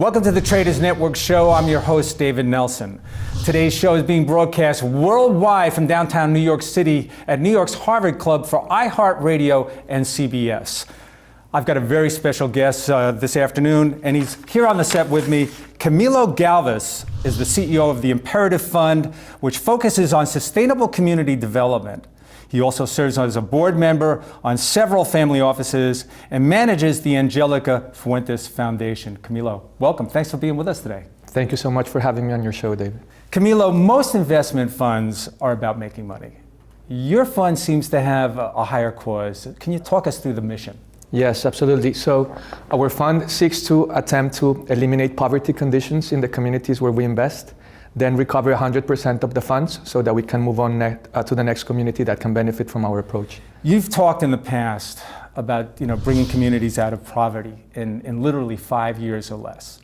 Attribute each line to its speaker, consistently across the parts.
Speaker 1: Welcome to the Traders Network show. I'm your host, David Nelson. Today's show is being broadcast worldwide from downtown New York City at New York's Harvard Club for iHeart Radio and CBS. I've got a very special guest this afternoon, and he's here on the set with me. Camilo Galvis is the CEO of the Imperative Fund, which focuses on sustainable community development. He also serves as a board member on several family offices and manages the Angelica Fuentes Foundation. Camilo, welcome. Thanks for being with us today.
Speaker 2: Thank you so much for having me on your show, David.
Speaker 1: Camilo, most investment funds are about making money. Your fund seems to have a higher cause. Can you talk us through the mission?
Speaker 2: Yes, absolutely. So our fund seeks to attempt to eliminate poverty conditions in the communities where we invest, then recover 100% of the funds so that we can move on to the next community that can benefit from our approach.
Speaker 1: You've talked in the past about bringing communities out of poverty in literally 5 years or less.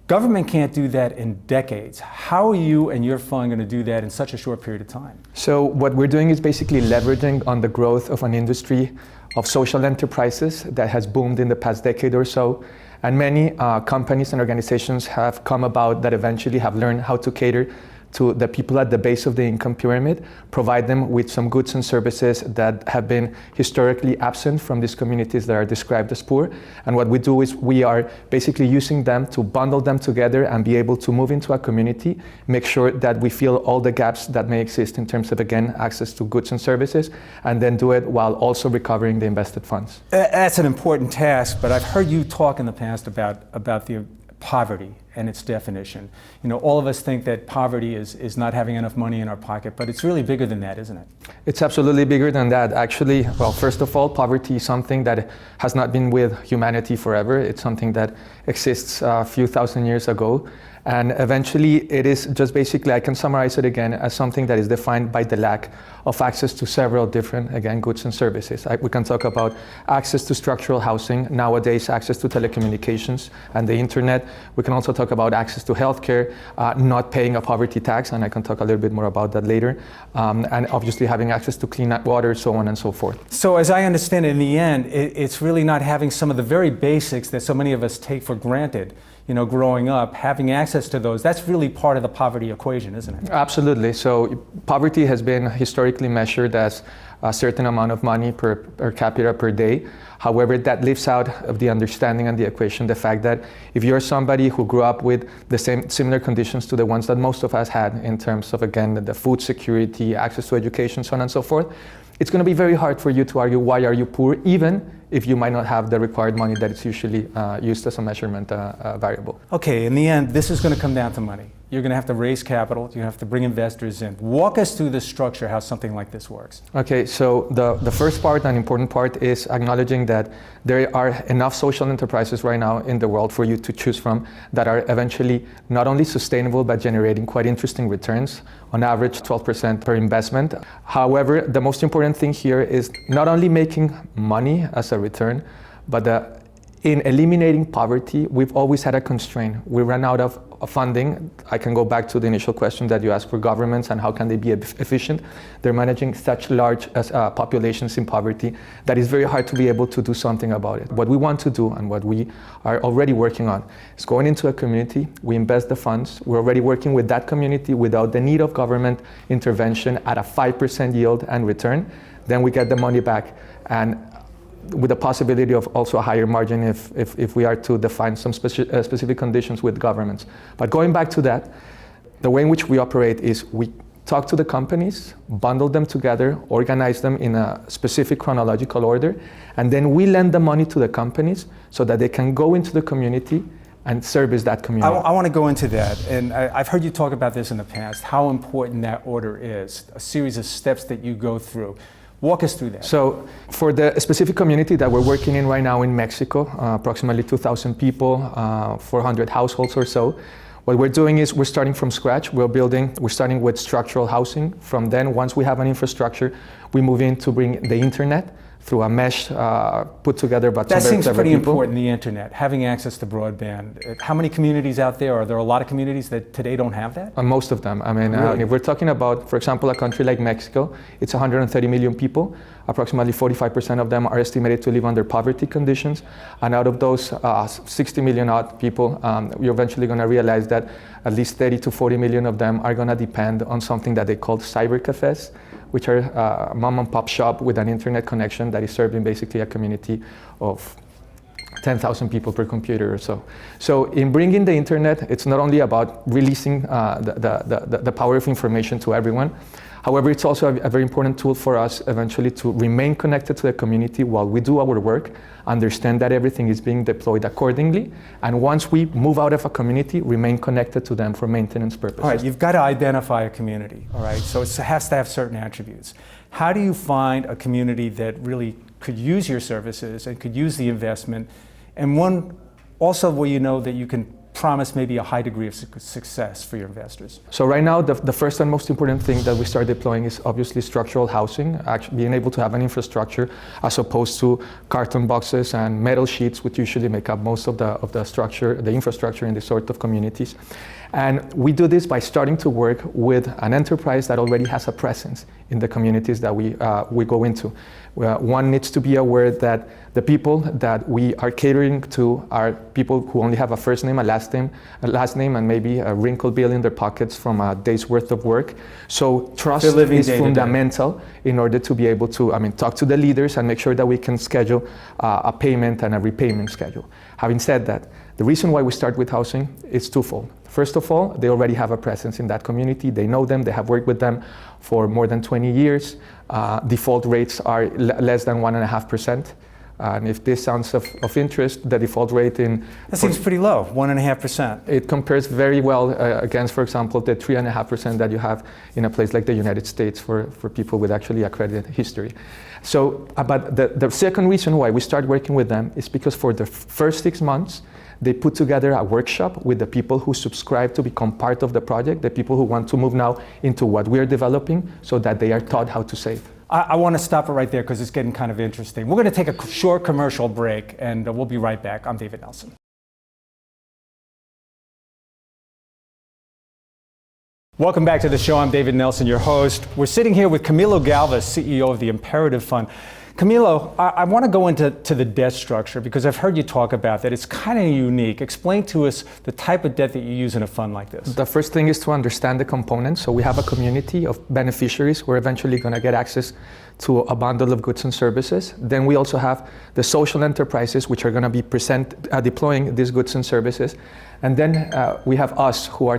Speaker 1: Government can't do that in decades. How are you and your fund going to do that in such a short period of time?
Speaker 2: So what we're doing is basically leveraging on the growth of an industry of social enterprises that has boomed in the past decade or so. And many companies and organizations have come about that eventually have learned how to cater to the people at the base of the income pyramid, provide them with some goods and services that have been historically absent from these communities that are described as poor. And what we do is we are basically using them to bundle them together and be able to move into a community, make sure that we fill all the gaps that may exist in terms of, again, access to goods and services, and then do it while also recovering the invested funds.
Speaker 1: That's an important task, but I've heard you talk in the past about the poverty and its definition. All of us think that poverty is not having enough money in our pocket, but it's really bigger than that, isn't it?
Speaker 2: It's absolutely bigger than that. Actually, well, first of all, poverty is something that has not been with humanity forever. It's something that exists a few thousand years ago. And eventually, it is just basically, I can summarize it again as something that is defined by the lack of access to several different, again, goods and services. We can talk about access to structural housing, nowadays access to telecommunications and the internet. We can also talk about access to healthcare, not paying a poverty tax, and I can talk a little bit more about that later, and obviously having access to clean water, so on and so forth.
Speaker 1: So as I understand it, in the end, it's really not having some of the very basics that so many of us take for granted. Growing up, having access to those, that's really part of the poverty equation, isn't it?
Speaker 2: Absolutely. So poverty has been historically measured as a certain amount of money per capita per day. However, that leaves out of the understanding and the equation the fact that if you're somebody who grew up with the similar conditions to the ones that most of us had in terms of, again, the food security, access to education, so on and so forth, it's going to be very hard for you to argue why are you poor, even if you might not have the required money that is usually used as a measurement variable.
Speaker 1: Okay, in the end, this is going to come down to money. You're going to have to raise capital, you're going to have to bring investors in. Walk us through the structure, how something like this works.
Speaker 2: Okay, so the first part and important part is acknowledging that there are enough social enterprises right now in the world for you to choose from that are eventually not only sustainable but generating quite interesting returns, on average 12% per investment. However, the most important thing here is not only making money as a return, but in eliminating poverty, we've always had a constraint. We ran out of funding. I can go back to the initial question that you asked for governments and how can they be efficient. They're managing such large populations in poverty that it's very hard to be able to do something about it. What we want to do and what we are already working on is going into a community, we invest the funds, we're already working with that community without the need of government intervention at a 5% yield and return, then we get the money back, and with the possibility of also a higher margin if we are to define some specific conditions with governments. But going back to that, the way in which we operate is we talk to the companies, bundle them together, organize them in a specific chronological order, and then we lend the money to the companies so that they can go into the community and service that community.
Speaker 1: I want to go into that, and I've heard you talk about this in the past, how important that order is, a series of steps that you go through. Walk us through that.
Speaker 2: So for the specific community that we're working in right now in Mexico, approximately 2,000 people, 400 households or so, what we're doing is we're starting from scratch. We're starting with structural housing. From then, once we have an infrastructure, we move in to bring the internet, through a mesh put together by
Speaker 1: That
Speaker 2: some very
Speaker 1: seems
Speaker 2: clever
Speaker 1: pretty
Speaker 2: people.
Speaker 1: important, the internet, having access to broadband. How many communities out there? Are there a lot of communities that today don't have that?
Speaker 2: Most of them. I mean,
Speaker 1: Really?
Speaker 2: if we're talking about, for example, a country like Mexico, it's 130 million people. Approximately 45% of them are estimated to live under poverty conditions. And out of those 60 million odd people, you're eventually going to realize that at least 30 to 40 million of them are going to depend on something that they call cyber cafes, which are a mom and pop shop with an internet connection that is serving basically a community of 10,000 people per computer or so. So in bringing the internet, it's not only about releasing the power of information to everyone. However, it's also a very important tool for us eventually to remain connected to the community while we do our work, understand that everything is being deployed accordingly, and once we move out of a community, remain connected to them for maintenance purposes.
Speaker 1: All right, you've got to identify a community, all right? So it has to have certain attributes. How do you find a community that really could use your services and could use the investment, and one also where you know that you can promise maybe a high degree of success for your investors?
Speaker 2: So right now, the first and most important thing that we start deploying is obviously structural housing, actually being able to have an infrastructure as opposed to carton boxes and metal sheets, which usually make up most of the structure, the infrastructure in this sort of communities. And we do this by starting to work with an enterprise that already has a presence in the communities that we go into. One needs to be aware that the people that we are catering to are people who only have a first name, a last name, and maybe a wrinkled bill in their pockets from a day's worth of work. So trust is fundamental in order to be able to, talk to the leaders and make sure that we can schedule a payment and a repayment schedule. Having said that, the reason why we start with housing is twofold. First of all, they already have a presence in that community. They know them, they have worked with them for more than 20 years. Default rates are less than 1.5%. And if this sounds of interest, the default rate
Speaker 1: that seems pretty low, 1.5%.
Speaker 2: It compares very well against, for example, the 3.5% that you have in a place like the United States for people with actually accredited history. So, but the second reason why we start working with them is because for the first 6 months, they put together a workshop with the people who subscribe to become part of the project, the people who want to move now into what we're developing, so that they are taught how to save.
Speaker 1: I want to stop it right there because it's getting kind of interesting. We're going to take a short commercial break and we'll be right back. I'm David Nelson. Welcome back to the show. I'm David Nelson, your host. We're sitting here with Camilo Galvis, CEO of the Imperative Fund. Camilo, I want to go into the debt structure because I've heard you talk about that. It's kind of unique. Explain to us the type of debt that you use in a fund like this.
Speaker 2: The first thing is to understand the components. So we have a community of beneficiaries who are eventually going to get access to a bundle of goods and services. Then we also have the social enterprises which are going to be deploying these goods and services. And then we have us who are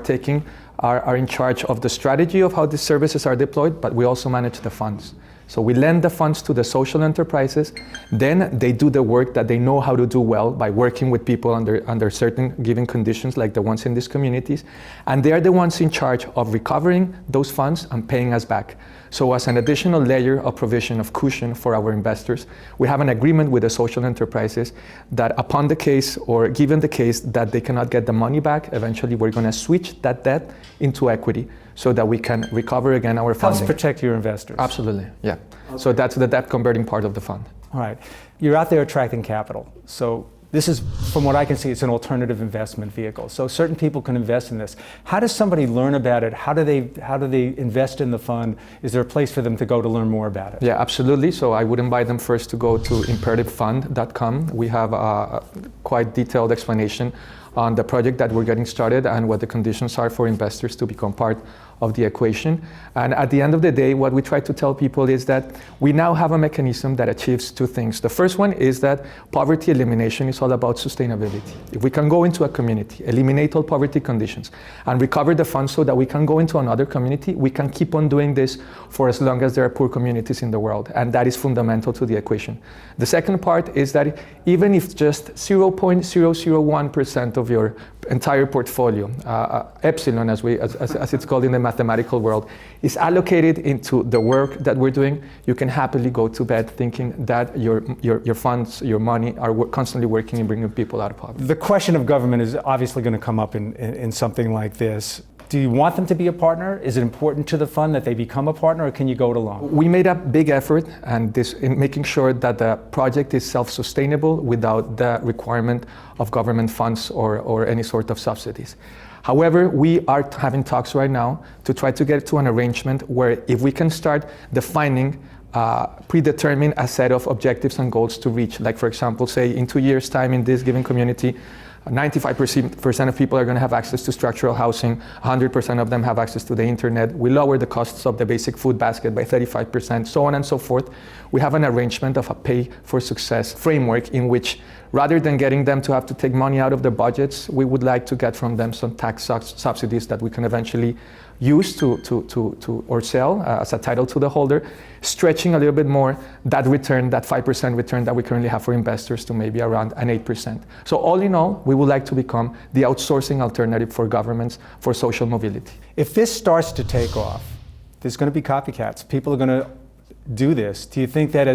Speaker 2: in charge of the strategy of how these services are deployed, but we also manage the funds. So we lend the funds to the social enterprises, then they do the work that they know how to do well by working with people under certain given conditions like the ones in these communities, and they are the ones in charge of recovering those funds and paying us back. So as an additional layer of provision of cushion for our investors, we have an agreement with the social enterprises that upon the case or given the case that they cannot get the money back, eventually we're going to switch that debt into equity so that we can recover again our funding.
Speaker 1: Helps protect your investors.
Speaker 2: Absolutely, yeah. Okay. So that's the debt converting part of the fund.
Speaker 1: All right. You're out there attracting capital. So this is, from what I can see, it's an alternative investment vehicle. So certain people can invest in this. How does somebody learn about it? How do they invest in the fund? Is there a place for them to go to learn more about it?
Speaker 2: Yeah, absolutely. So I would invite them first to go to imperativefund.com. We have a quite detailed explanation on the project that we're getting started and what the conditions are for investors to become part of the equation. And at the end of the day, what we try to tell people is that we now have a mechanism that achieves two things. The first one is that poverty elimination is all about sustainability. If we can go into a community, eliminate all poverty conditions, and recover the funds so that we can go into another community, we can keep on doing this for as long as there are poor communities in the world. And that is fundamental to the equation. The second part is that even if just 0.001% of your entire portfolio, epsilon as it's called in the mathematical world, is allocated into the work that we're doing, you can happily go to bed thinking that your funds, your money are constantly working in bringing people out of poverty.
Speaker 1: The question of government is obviously going to come up in something like this. Do you want them to be a partner? Is it important to the fund that they become a partner, or can you go it alone?
Speaker 2: We made a big effort in making sure that the project is self-sustainable without the requirement of government funds or any sort of subsidies. However, we are having talks right now to try to get to an arrangement where if we can start defining predetermine a set of objectives and goals to reach, like for example, say in 2 years' time in this given community, 95% of people are going to have access to structural housing, 100% of them have access to the internet. We lower the costs of the basic food basket by 35%, so on and so forth. We have an arrangement of a pay for success framework in which, rather than getting them to have to take money out of their budgets, we would like to get from them some tax subsidies that we can eventually use to or sell as a title to the holder, stretching a little bit more that return, that 5% return that we currently have for investors to maybe around an 8%. So all in all, we would like to become the outsourcing alternative for governments for social mobility.
Speaker 1: If this starts to take off, there's going to be copycats. People are going to do this. Do you think that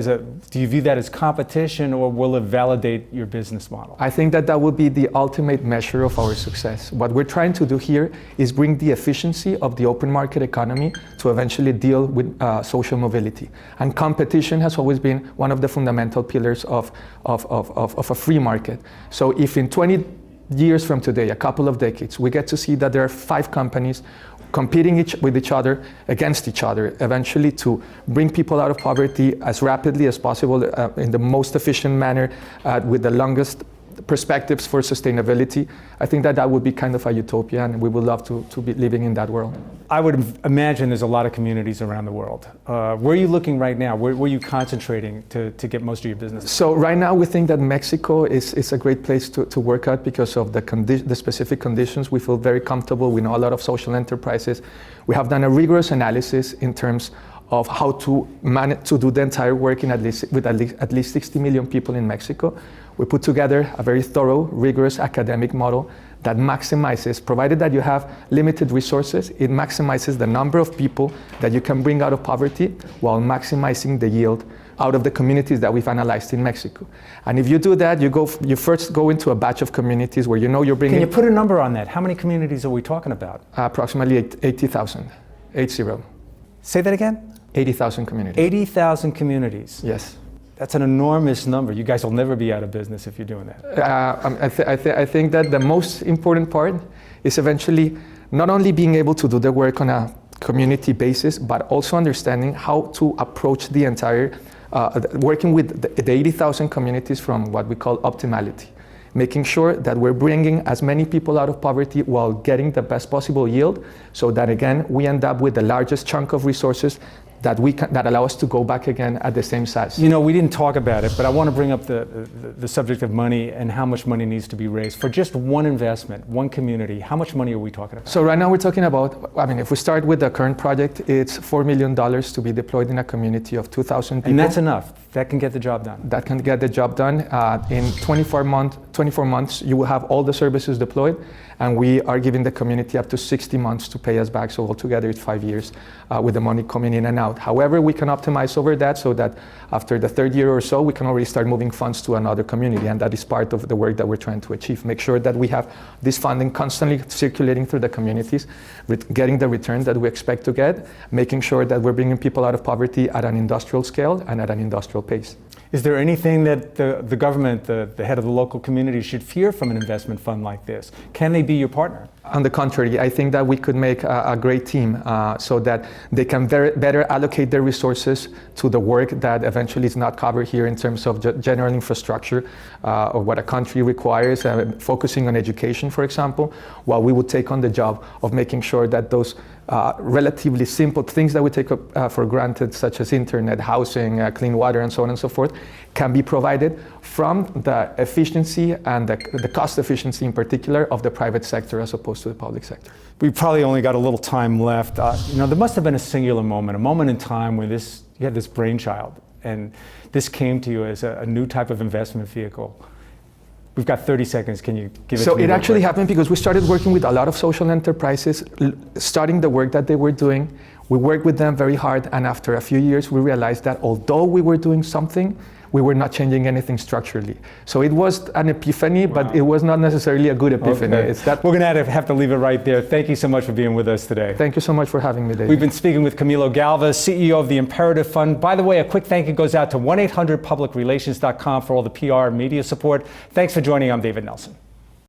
Speaker 1: do you view that as competition, or will it validate your business model?
Speaker 2: I think that will be the ultimate measure of our success. What we're trying to do here is bring the efficiency of the open market economy to eventually deal with social mobility. And competition has always been one of the fundamental pillars of a free market. So if in 20 years from today, a couple of decades, we get to see that there are 5 companies competing with each other, against each other, eventually to bring people out of poverty as rapidly as possible in the most efficient manner with the longest perspectives for sustainability. I think that would be kind of a utopia, and we would love to be living in that world.
Speaker 1: I would imagine there's a lot of communities around the world. Where are you looking right now? Where are you concentrating to get most of your business?
Speaker 2: So right now we think that Mexico is a great place to work at because of the specific conditions. We feel very comfortable. We know a lot of social enterprises. We have done a rigorous analysis in terms of how to manage to do the entire work with at least 60 million people in Mexico. We put together a very thorough, rigorous academic model that maximizes, provided that you have limited resources, it maximizes the number of people that you can bring out of poverty while maximizing the yield out of the communities that we've analyzed in Mexico. And if you do that, you first go into a batch of communities where you know you're bringing...
Speaker 1: Can you put a number on that? How many communities are we talking about?
Speaker 2: Approximately 80,000, 80.
Speaker 1: Say that again?
Speaker 2: 80,000 communities.
Speaker 1: 80,000 communities.
Speaker 2: Yes.
Speaker 1: That's an enormous number. You guys will never be out of business if you're doing that.
Speaker 2: I think that the most important part is eventually not only being able to do the work on a community basis, but also understanding how to approach the entire, working with the 80,000 communities from what we call optimality. Making sure that we're bringing as many people out of poverty while getting the best possible yield, so that again, we end up with the largest chunk of resources that allow us to go back again at the same size.
Speaker 1: You know, we didn't talk about it, but I want to bring up the subject of money and how much money needs to be raised. For just one investment, one community, how much money are we talking about?
Speaker 2: So right now we're talking about, if we start with the current project, it's $4 million to be deployed in a community of 2,000 people.
Speaker 1: And that's enough. That can get the job done.
Speaker 2: That can get the job done. In 24 months, you will have all the services deployed, and we are giving the community up to 60 months to pay us back. So altogether, it's 5 years with the money coming in and out. However, we can optimize over that so that after the 3rd year or so, we can already start moving funds to another community, and that is part of the work that we're trying to achieve. Make sure that we have this funding constantly circulating through the communities, getting the return that we expect to get, making sure that we're bringing people out of poverty at an industrial scale and at an industrial pace.
Speaker 1: Is there anything that the government, the head of the local community, should fear from an investment fund like this? Can they be your partner?
Speaker 2: On the contrary, I think that we could make a great team so that they can better allocate their resources to the work that eventually is not covered here in terms of general infrastructure or what a country requires, focusing on education, for example, while we would take on the job of making sure that those relatively simple things that we take for granted, such as internet, housing, clean water, and so on and so forth, can be provided from the efficiency and the cost efficiency in particular of the private sector as opposed to the public sector.
Speaker 1: We probably only got a little time left. There must have been a singular moment, a moment in time when you had this brainchild, and this came to you as a new type of investment vehicle. We've got 30 seconds. Can you give it to me?
Speaker 2: So it actually happened because we started working with a lot of social enterprises, starting the work that they were doing. We worked with them very hard, and after a few years, we realized that although we were doing something, we were not changing anything structurally. So it was an epiphany, but it was not necessarily a good epiphany.
Speaker 1: Okay.
Speaker 2: It's that.
Speaker 1: We're going to have to leave it right there. Thank you so much for being with us today.
Speaker 2: Thank you so much for having me, David.
Speaker 1: We've been speaking with Camilo Galvis, CEO of the Imperative Fund. By the way, a quick thank you goes out to 1-800-publicrelations.com for all the PR and media support. Thanks for joining. I'm David Nelson.